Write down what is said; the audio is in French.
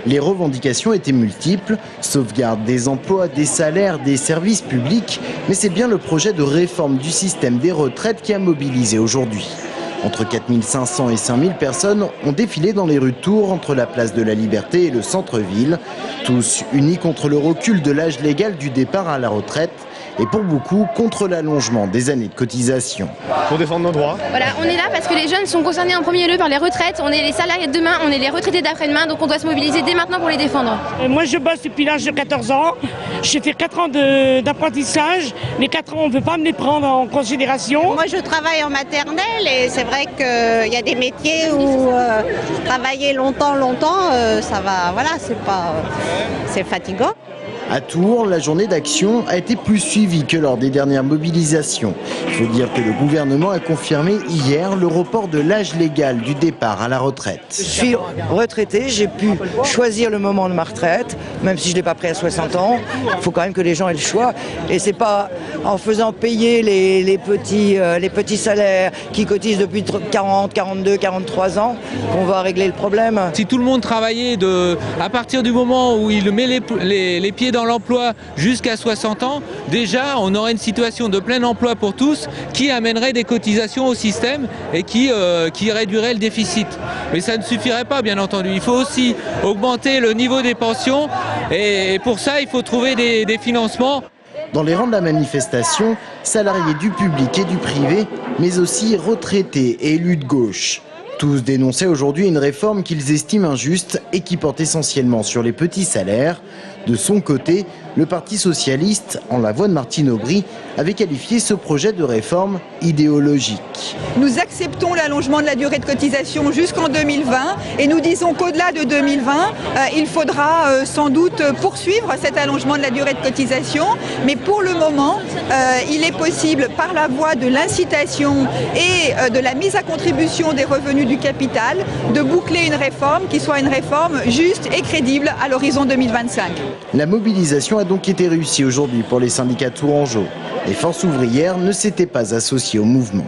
Les revendications étaient multiples, sauvegarde des emplois, des salaires, des services publics, mais c'est bien le projet de réforme du système des retraites qui a mobilisé aujourd'hui. Entre 4500 et 5000 personnes ont défilé dans les rues de Tours entre la place de la Liberté et le centre-ville, tous unis contre le recul de l'âge légal du départ à la retraite et pour beaucoup contre l'allongement des années de cotisation. Pour défendre nos droits. Voilà, on est là parce que les jeunes sont concernés en premier lieu par les retraites, on est les salariés de demain, on est les retraités d'après-demain, donc on doit se mobiliser dès maintenant pour les défendre. Moi je bosse depuis l'âge de 14 ans, j'ai fait 4 ans d'apprentissage, les 4 ans on ne veut pas me les prendre en considération. Moi je travaille en maternelle et c'est vrai qu'il y a des métiers où travailler longtemps, ça va, voilà, c'est fatigant. À Tours, la journée d'action a été plus suivie que lors des dernières mobilisations. Il faut dire que le gouvernement a confirmé hier le report de l'âge légal du départ à la retraite. Je suis retraité, j'ai pu choisir le moment de ma retraite, même si je ne l'ai pas pris à 60 ans. Il faut quand même que les gens aient le choix. Et c'est pas en faisant payer les petits salaires qui cotisent depuis 40, 42, 43 ans qu'on va régler le problème. Si tout le monde travaillait à partir du moment où il met les pieds dans l'emploi jusqu'à 60 ans, déjà on aurait une situation de plein emploi pour tous qui amènerait des cotisations au système et qui réduirait le déficit. Mais ça ne suffirait pas, bien entendu. Il faut aussi augmenter le niveau des pensions et pour ça il faut trouver des financements. Dans les rangs de la manifestation, salariés du public et du privé, mais aussi retraités et élus de gauche. Tous dénonçaient aujourd'hui une réforme qu'ils estiment injuste et qui porte essentiellement sur les petits salaires. De son côté, le Parti socialiste, en la voix de Martine Aubry, avait qualifié ce projet de réforme idéologique. Nous acceptons l'allongement de la durée de cotisation jusqu'en 2020 et nous disons qu'au-delà de 2020, il faudra sans doute poursuivre cet allongement de la durée de cotisation. Mais pour le moment, il est possible par la voie de l'incitation et de la mise à contribution des revenus du capital de boucler une réforme qui soit une réforme juste et crédible à l'horizon 2025. La mobilisation a donc été réussie aujourd'hui pour les syndicats tourangeaux. Les forces ouvrières ne s'étaient pas associées au mouvement.